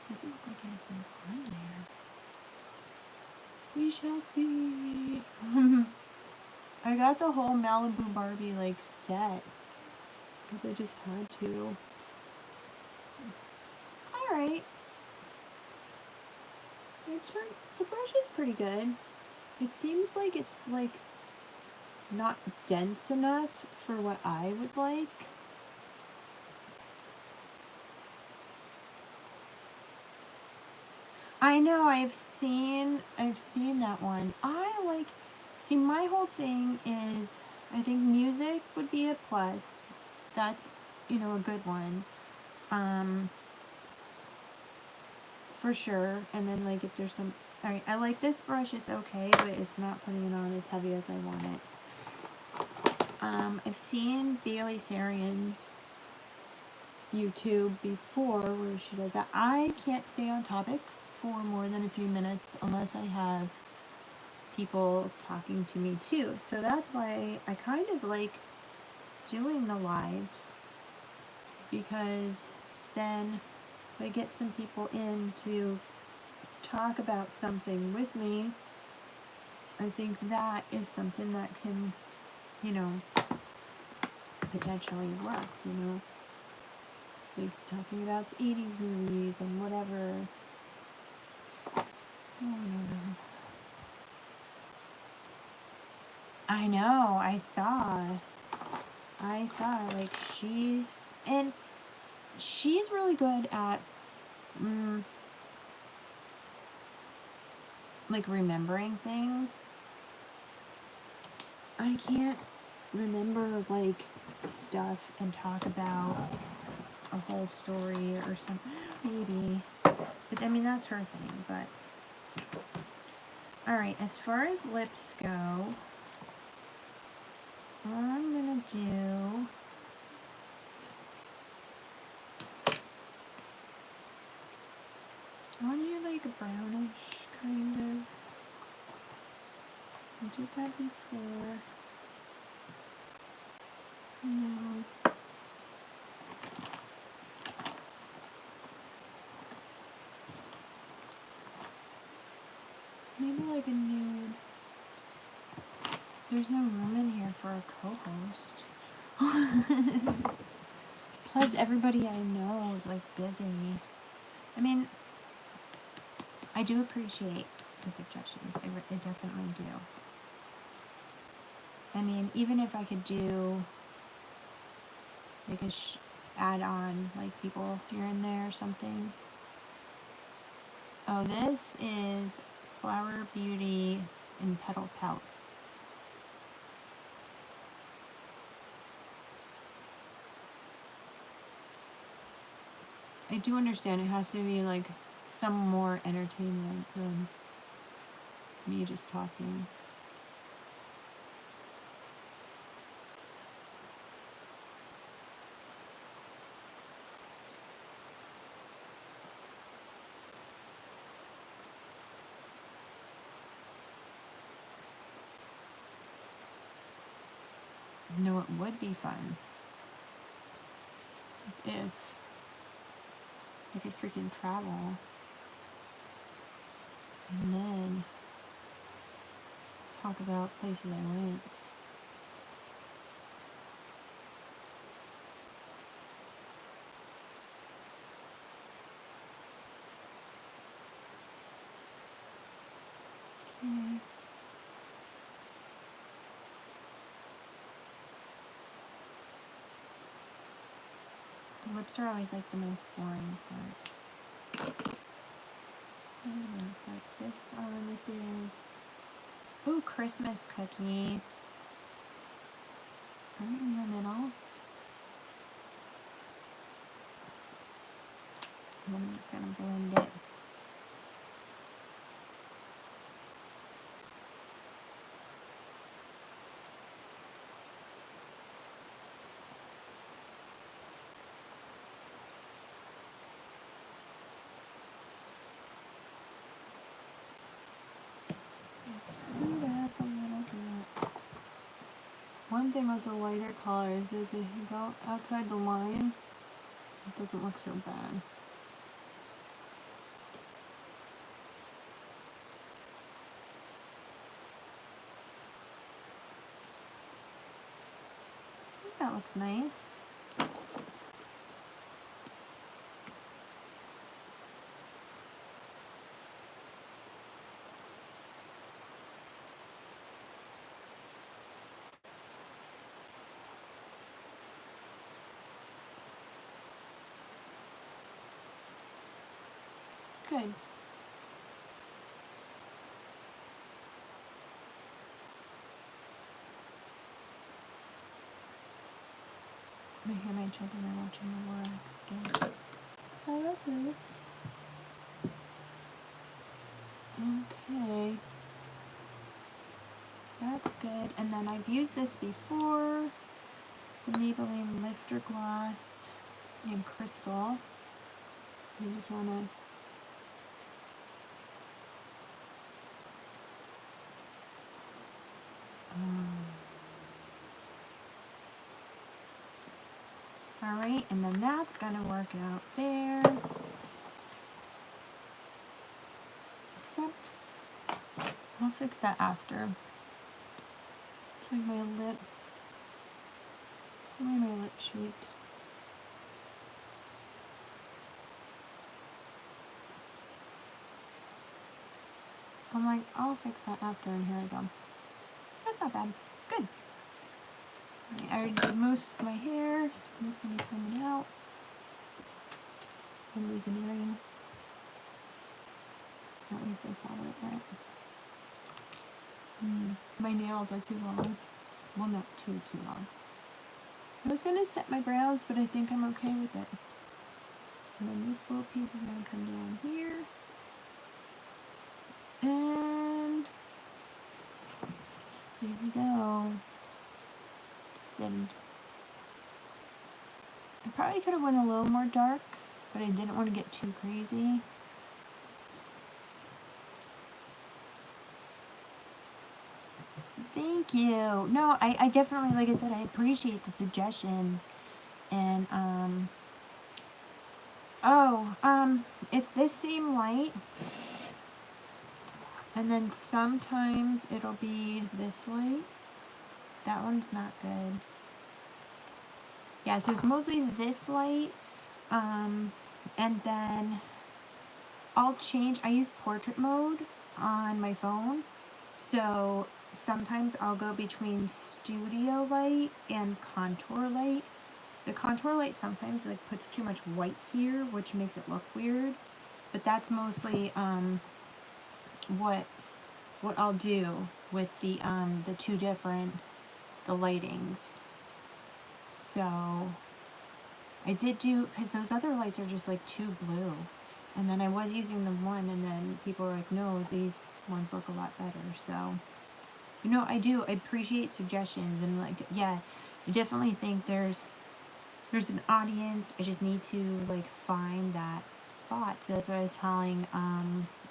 Doesn't look like anything's on there. We shall see. I got the whole Malibu Barbie, like, set. Because I just had to. Alright. The brush is pretty good. It seems like it's, like, not dense enough for what I would like. I know, I've seen that one. See, my whole thing is, I think music would be a plus. That's, you know, a good one. For sure. And then, like, if there's some, alright, I like this brush, it's okay, but it's not putting it on as heavy as I want it. I've seen Bailey Sarian's YouTube before where she does that. I can't stay on topic for more than a few minutes unless I have people talking to me too. So that's why I kind of like doing the lives, because then if I get some people in to talk about something with me, I think that is something that can, you know, potentially work, you know. Like talking about the 80s movies and whatever. So I know, I saw, like, she's really good at, like, remembering things. I can't remember, like, stuff and talk about a whole story or something, maybe, but I mean, that's her thing, but, alright, as far as lips go, what I'm gonna do, I want you like a brownish, kind of. I did that before. No. Maybe like a nude. There's no room in here for a co-host. Plus, everybody I know is, like, busy. I mean, I do appreciate the suggestions. I definitely do. I mean, even if I could do, like, add on, like, people here and there or something. Oh, this is Flower Beauty and Petal Pout. I do understand it has to be, like, some more entertainment than me just talking. You know what would be fun? Is if I could freaking travel and then talk about places I went. Okay. The lips are always like the most boring part. I'm gonna put this on. This is, ooh, Christmas cookie. Right in the middle. And then I'm just gonna blend it. Screw that a little bit. One thing with the lighter colors is if you go outside the line, it doesn't look so bad. that looks nice. Good. I hear my children are watching the Lorax again. Hello, boo. Okay. That's good. And then I've used this before. The Maybelline Lifter Gloss in Crystal. You just want to... Alright, and then that's going to work out there. Except, I'll fix that after. Like my lip. Where my lip shaped? I'm like, I'll fix that after, and here I go. That's not bad. Good. I already did most of my hair, so I'm just going to comb it out. And lose an earring. At least I saw it right. My nails are too long. Well, not too long. I was going to set my brows, but I think I'm okay with it. And then this little piece is going to come down here. And here we go. I probably could have went a little more dark, but I didn't want to get too crazy. Thank you. No, I definitely, like I said, I appreciate the suggestions. And, it's this same light. And then sometimes it'll be this light. That one's not good. Yeah, so it's mostly this light. And then I'll change. I use portrait mode on my phone. So sometimes I'll go between studio light and contour light. The contour light sometimes like puts too much white here, which makes it look weird. But that's mostly what I'll do with the two different lightings. So I did do, because those other lights are just like too blue. And then I was using the one, and then people were like, no, these ones look a lot better. So, you know, I appreciate suggestions, and like, yeah, I definitely think there's an audience. I just need to like find that spot. So that's what I was telling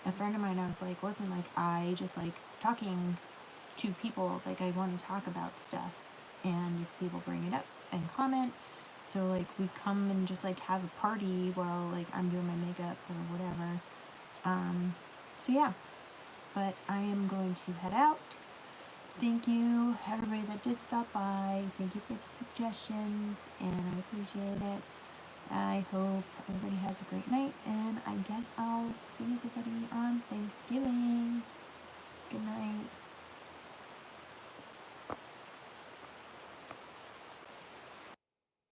a friend of mine. I was like, listen, like, I just like talking to people. Like, I want to talk about stuff, and if people bring it up and comment, so like we come and just like have a party while like I'm doing my makeup or whatever. So yeah, but I am going to head out. Thank you everybody that did stop by. Thank you for the suggestions, and I appreciate it. I hope everybody has a great night, and I guess I'll see everybody on Thanksgiving.